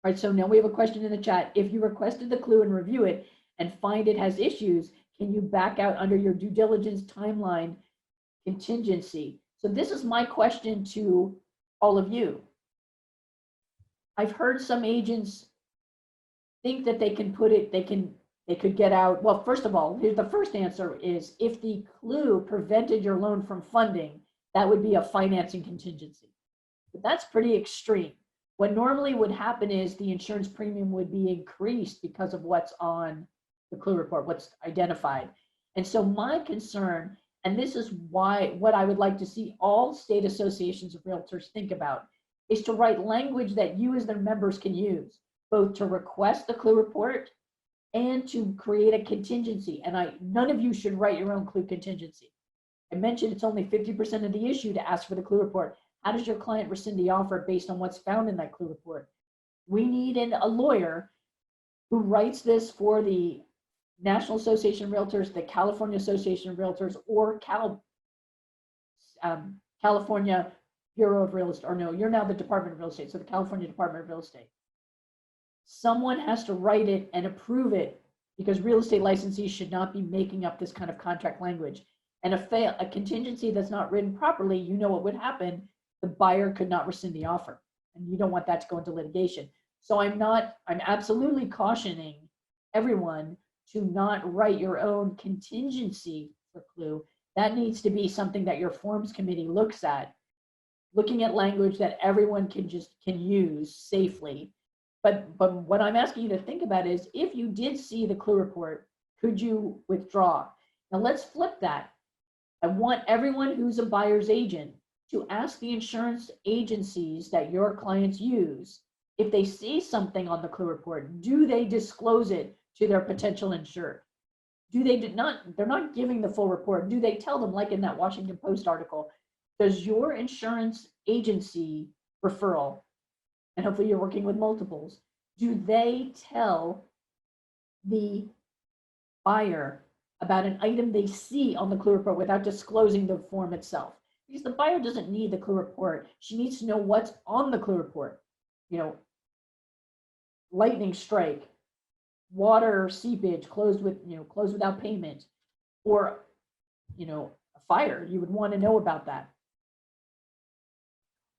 Speaker 1: All right, so now we have a question in the chat. If you requested the Clue and review it and find it has issues, can you back out under your due diligence timeline contingency? So this is my question to all of you. I've heard some agents think that they can put it, they could get out. Well, first of all, here's the first answer is if the Clue prevented your loan from funding, that would be a financing contingency. But that's pretty extreme. What normally would happen is the insurance premium would be increased because of what's on the Clue report, what's identified. And so my concern, and this is why what I would like to see all state associations of realtors think about, is to write language that you as their members can use, both to request the Clue report and to create a contingency. And none of you should write your own Clue contingency. I mentioned it's only 50% of the issue to ask for the Clue report. How does your client rescind the offer based on what's found in that Clue report? We need a lawyer who writes this for the National Association of Realtors, the California Association of Realtors, or California Bureau of Real Estate, or no, you're now the Department of Real Estate, so the California Department of Real Estate. Someone has to write it and approve it because real estate licensees should not be making up this kind of contract language. And a contingency that's not written properly, you know what would happen? The buyer could not rescind the offer, and you don't want that to go into litigation. So I'm absolutely cautioning everyone to not write your own contingency for Clue. That needs to be something that your forms committee looks at, looking at language that everyone can use safely. But what I'm asking you to think about is, if you did see the Clue report, could you withdraw? Now let's flip that. I want everyone who's a buyer's agent to ask the insurance agencies that your clients use, if they see something on the Clue report, do they disclose it to their potential insured? They're not giving the full report. Do they tell them, like in that Washington Post article, does your insurance agency referral, and hopefully you're working with multiples, do they tell the buyer about an item they see on the Clue report without disclosing the form itself? Because the buyer doesn't need the Clue report. She needs to know what's on the Clue report. You know, lightning strike, water seepage, closed without payment, or, a fire. You would want to know about that.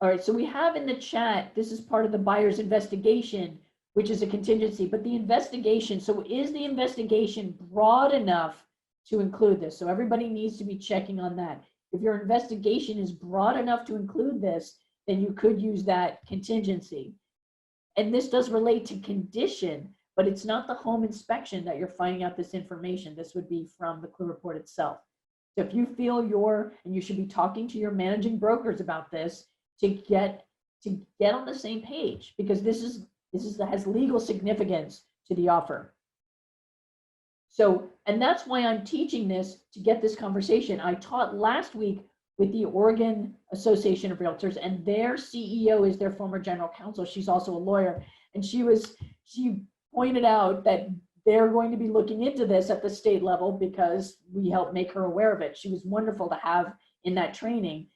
Speaker 1: All right, so we have in the chat, this is part of the buyer's investigation, which is a contingency, but the investigation, so is the investigation broad enough to include this? So everybody needs to be checking on that. If your investigation is broad enough to include this, then you could use that contingency. And this does relate to condition, but it's not the home inspection that you're finding out this information. This would be from the Clue report itself. So if you feel and you should be talking to your managing brokers about this to get on the same page, because this has legal significance to the offer. So, and that's why I'm teaching this, to get this conversation. I taught last week with the Oregon Association of Realtors, and their CEO is their former general counsel. She's also a lawyer. And she pointed out that they're going to be looking into this at the state level because we helped make her aware of it. She was wonderful to have in that training.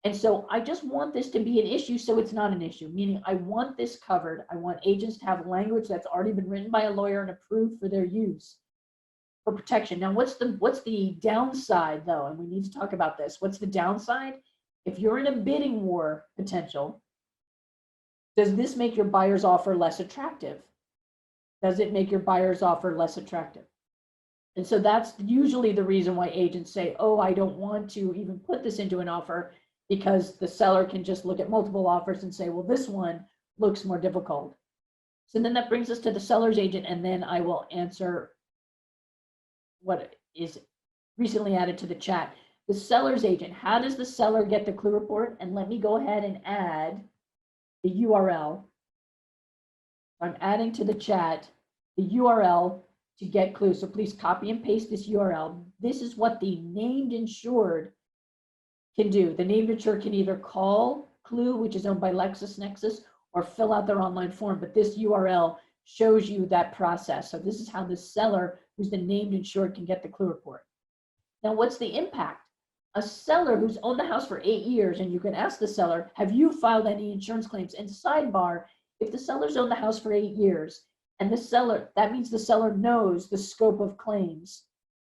Speaker 1: And so I just want this to be an issue so it's not an issue, meaning I want this covered. I want agents to have language that's already been written by a lawyer and approved for their use for protection. Now, what's the downside though? And we need to talk about this. What's the downside? If you're in a bidding war potential, does this make your buyer's offer less attractive? Does it make your buyer's offer less attractive? And so that's usually the reason why agents say, oh, I don't want to even put this into an offer, because the seller can just look at multiple offers and say, well, this one looks more difficult. So then that brings us to the seller's agent, and then I will answer what is recently added to the chat. The seller's agent, how does the seller get the clue report? And let me go ahead and add the URL. I'm adding to the chat the URL to get clue. So please copy and paste this URL. This is what the named insured can do. The named insured can either call Clue, which is owned by LexisNexis, or fill out their online form. But this URL shows you that process. So this is how the seller, who's the named insured, can get the clue report. Now, what's the impact? A seller who's owned the house for 8 years, and you can ask the seller, have you filed any insurance claims? And sidebar, if the seller's owned the house for 8 years, and the seller, that means the seller knows the scope of claims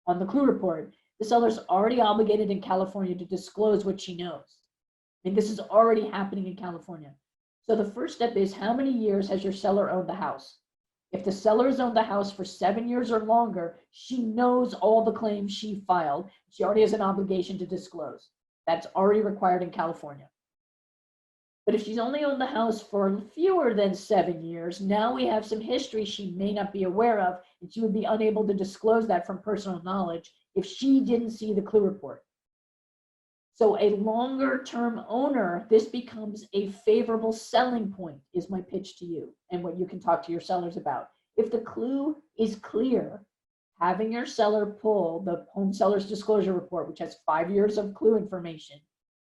Speaker 1: on the clue report. The seller's already obligated in California to disclose what she knows. I mean, this is already happening in California. So the first step is, how many years has your seller owned the house? If the seller has owned the house for 7 years or longer, she knows all the claims she filed. She already has an obligation to disclose. That's already required in California. But if she's only owned the house for fewer than 7 years, now we have some history she may not be aware of, and she would be unable to disclose that from personal knowledge if she didn't see the clue report. So a longer term owner, this becomes a favorable selling point, is my pitch to you, and what you can talk to your sellers about. If the clue is clear, having your seller pull the home seller's disclosure report, which has 5 years of clue information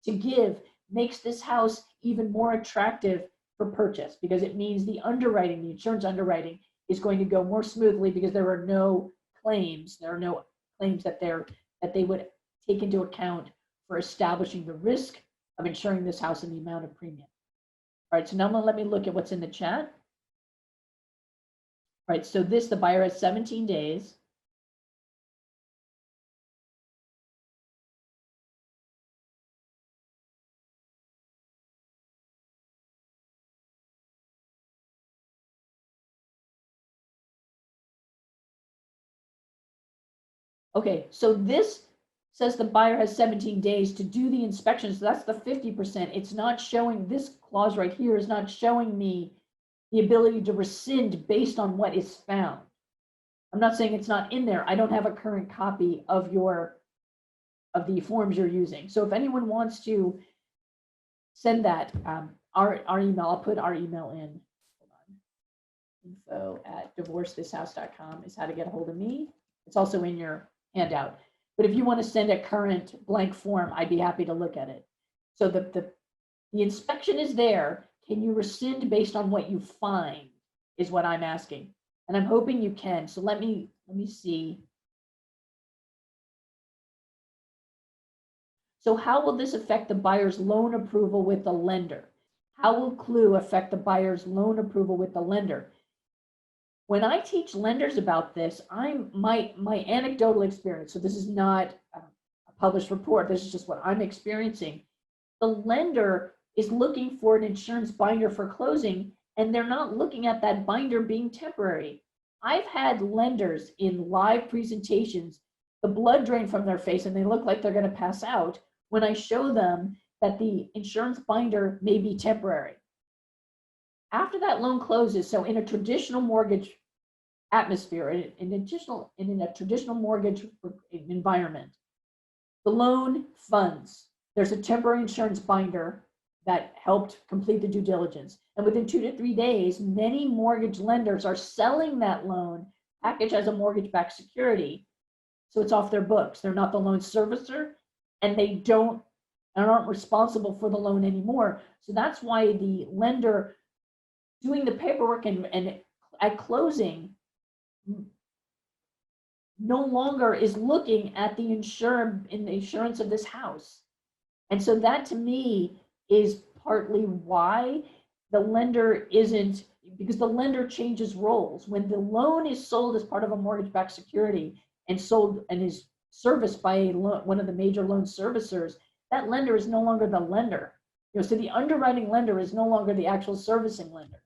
Speaker 1: to give, makes this house even more attractive for purchase, because it means the underwriting, the insurance underwriting, is going to go more smoothly because there are no claims. There are no claims that they would take into account for establishing the risk of insuring this house and the amount of premium. All right, so now let me look at what's in the chat. All right, so the buyer has 17 days. Okay, so this says the buyer has 17 days to do the inspection. So that's the 50%. It's not showing, this clause right here is not showing me the ability to rescind based on what is found. I'm not saying it's not in there. I don't have a current copy of the forms you're using. So if anyone wants to send that, our email, I'll put our email in. Hold on. info@divorcethishouse.com is how to get a hold of me. It's also in your handout. But if you want to send a current blank form, I'd be happy to look at it. So the inspection is there. Can you rescind based on what you find is what I'm asking. And I'm hoping you can. So let me see. So how will this affect the buyer's loan approval with the lender? How will Clue affect the buyer's loan approval with the lender? When I teach lenders about this, my anecdotal experience, so this is not a published report, this is just what I'm experiencing. The lender is looking for an insurance binder for closing, and they're not looking at that binder being temporary. I've had lenders in live presentations, the blood drain from their face and they look like they're going to pass out when I show them that the insurance binder may be temporary. After that loan closes, so in a traditional mortgage atmosphere, in a traditional mortgage environment, the loan funds, there's a temporary insurance binder that helped complete the due diligence. And within 2 to 3 days, many mortgage lenders are selling that loan package as a mortgage-backed security. So it's off their books. They're not the loan servicer, and they aren't responsible for the loan anymore. So that's why the lender doing the paperwork and at closing no longer is looking at the insurance of this house. And so that to me is partly why the lender isn't, because the lender changes roles. When the loan is sold as part of a mortgage-backed security and sold and is serviced by one of the major loan servicers, that lender is no longer the lender. So the underwriting lender is no longer the actual servicing lender.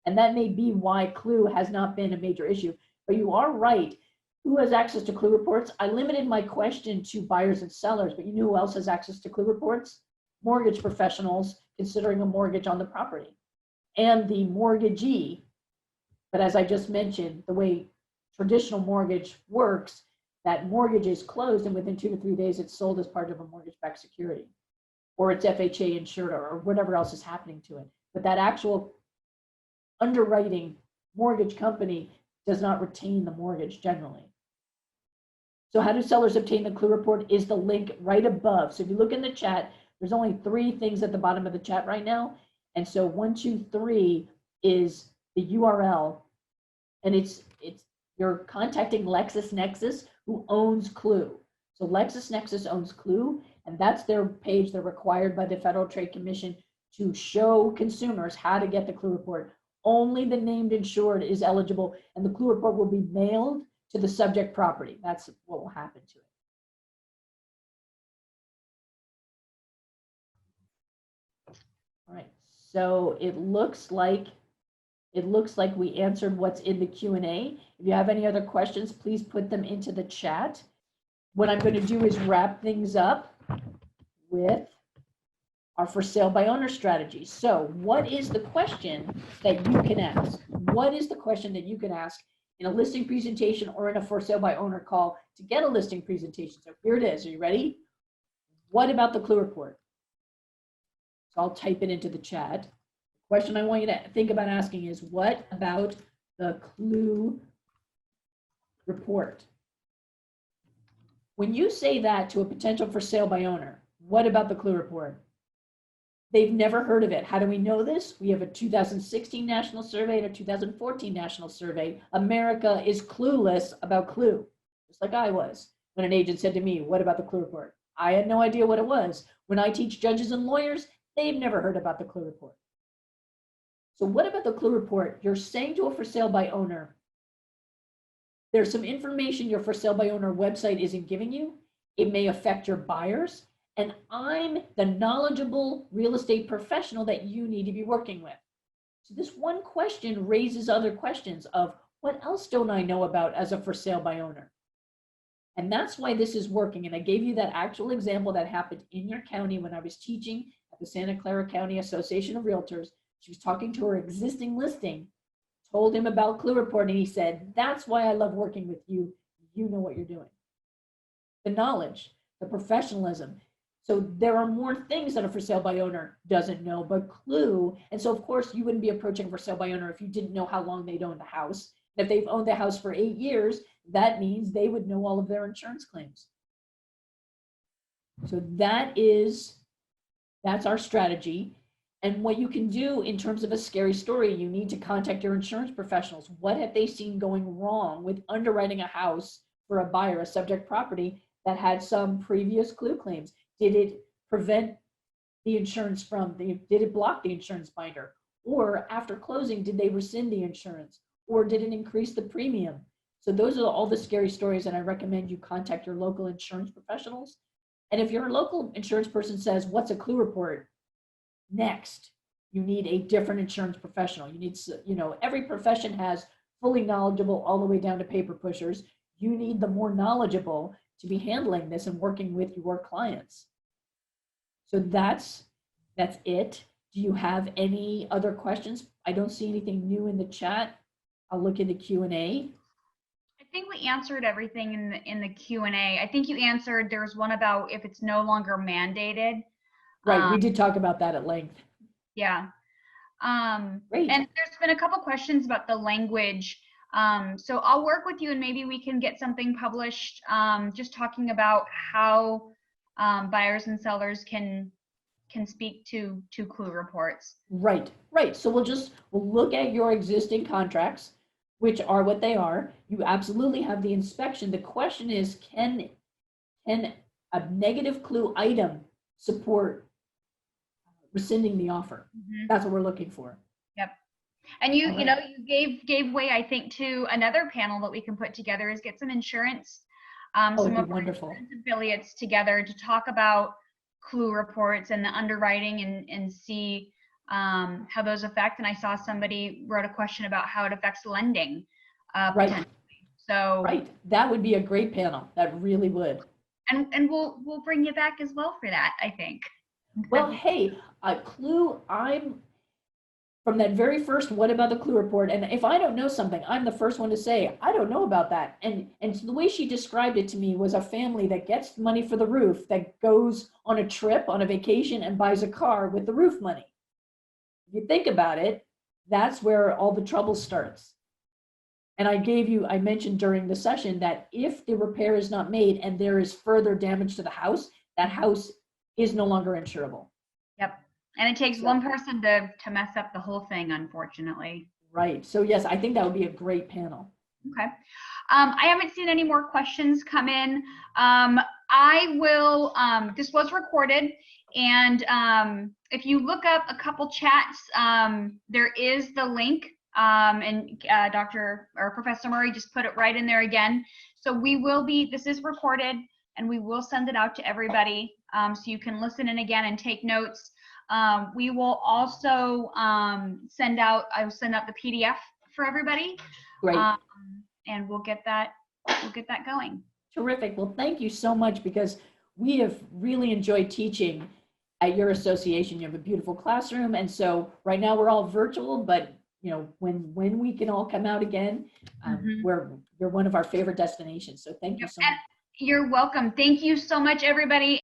Speaker 1: And that may be why Clue has not been a major issue. But you are right. Who has access to Clue reports? I limited my question to buyers and sellers, but you know who else has access to Clue reports? Mortgage professionals considering a mortgage on the property and the mortgagee. But as I just mentioned, the way traditional mortgage works, that mortgage is closed and within 2 to 3 days it's sold as part of a mortgage-backed security, or it's FHA insured, or whatever else is happening to it. But that actual underwriting mortgage company does not retain the mortgage generally. So how do sellers obtain the clue report is the link right above. So if you look in the chat, there's only 3 things at the bottom of the chat right now. And so 1, 2, 3 is the URL, and it's you're contacting LexisNexis, who owns Clue. So LexisNexis owns Clue, and that's their page. They're required by the Federal Trade Commission to show consumers how to get the Clue report. Only the named insured is eligible, and the Clue report will be mailed to the subject property. That's what will happen to it. All right, so it looks like we answered what's in the Q&A. If you have any other questions, please put them into the chat. What I'm going to do is wrap things up with our for sale by owner strategy. So what is the question that you can ask? What is the question that you can ask in a listing presentation or in a for sale by owner call to get a listing presentation? So here it is. Are you ready? What about the Clue report? So I'll type it into the chat. Question I want you to think about asking is, what about the Clue report? When you say that to a potential for sale by owner, what about the Clue report? They've never heard of it. How do we know this? We have a 2016 national survey and a 2014 national survey. America is clueless about Clue, just like I was. When an agent said to me, what about the Clue report? I had no idea what it was. When I teach judges and lawyers, they've never heard about the Clue report. So what about the Clue report? You're saying to a for sale by owner, there's some information your for sale by owner website isn't giving you. It may affect your buyers. And I'm the knowledgeable real estate professional that you need to be working with. So this one question raises other questions of, what else don't I know about as a for sale by owner? And that's why this is working. And I gave you that actual example that happened in your county when I was teaching at the Santa Clara County Association of Realtors. She was talking to her existing listing, told him about Clue report, and he said, that's why I love working with you. You know what you're doing. The knowledge, the professionalism. So there are more things that a for sale by owner doesn't know, but Clue. And so of course you wouldn't be approaching a for sale by owner if you didn't know how long they'd owned the house. If they've owned the house for 8 years, that means they would know all of their insurance claims. So that's our strategy. And what you can do in terms of a scary story, you need to contact your insurance professionals. What have they seen going wrong with underwriting a house for a buyer, a subject property that had some previous Clue claims? Did it prevent the insurance did it block the insurance binder? Or after closing, did they rescind the insurance? Or did it increase the premium? So those are all the scary stories, and I recommend you contact your local insurance professionals. And if your local insurance person says, what's a Clue report? Next, you need a different insurance professional. You need, every profession has fully knowledgeable all the way down to paper pushers. You need the more knowledgeable to be handling this and working with your clients. So that's it. Do you have any other questions? I don't see anything new in the chat. I'll look in the Q&A.
Speaker 2: I think we answered everything in the Q&A. I think you answered, there's one about if it's no longer mandated.
Speaker 1: Right, we did talk about that at length.
Speaker 2: Yeah.
Speaker 1: Great.
Speaker 2: And there's been a couple questions about the language. So I'll work with you and maybe we can get something published just talking about how buyers and sellers can speak to Clue reports.
Speaker 1: Right. So we'll look at your existing contracts, which are what they are. You absolutely have the inspection. The question is, can a negative Clue item support rescinding the offer? Mm-hmm. That's what we're looking for.
Speaker 2: Yep. And you gave way, I think, to another panel that we can put together is get some insurance, some of our insurance affiliates together to talk about Clue reports and the underwriting and see how those affect. And I saw somebody wrote a question about how it affects lending.
Speaker 1: Right.
Speaker 2: So
Speaker 1: right. That would be a great panel. That really would.
Speaker 2: And we'll bring you back as well for that, I think.
Speaker 1: Well, hey, Clue, from that very first, what about the clue report? And if I don't know something, I'm the first one to say, I don't know about that. And so the way she described it to me was a family that gets money for the roof, that goes on a trip, on a vacation, and buys a car with the roof money. If you think about it, that's where all the trouble starts. And I mentioned during the session that if the repair is not made and there is further damage to the house, that house is no longer insurable.
Speaker 2: Yep. And it takes
Speaker 1: So-
Speaker 2: one person to mess up the whole thing, unfortunately.
Speaker 1: Right. So yes, I think that would be a great panel.
Speaker 2: Okay. I haven't seen any more questions come in. I will, this was recorded, and if you look up a couple chats, there is the link, and Dr. or Professor Murray just put it right in there again. So we will be, this is recorded, and we will send it out to everybody, so you can listen in again and take notes. We will also I will send out the PDF for everybody.
Speaker 1: Great.
Speaker 2: And we'll get that going.
Speaker 1: Terrific. Well, thank you so much, because we have really enjoyed teaching at your association. You have a beautiful classroom. And so right now we're all virtual, but you know, when we can all come out again, you're one of our favorite destinations. So thank you so much.
Speaker 2: You're welcome. Thank you so much, everybody.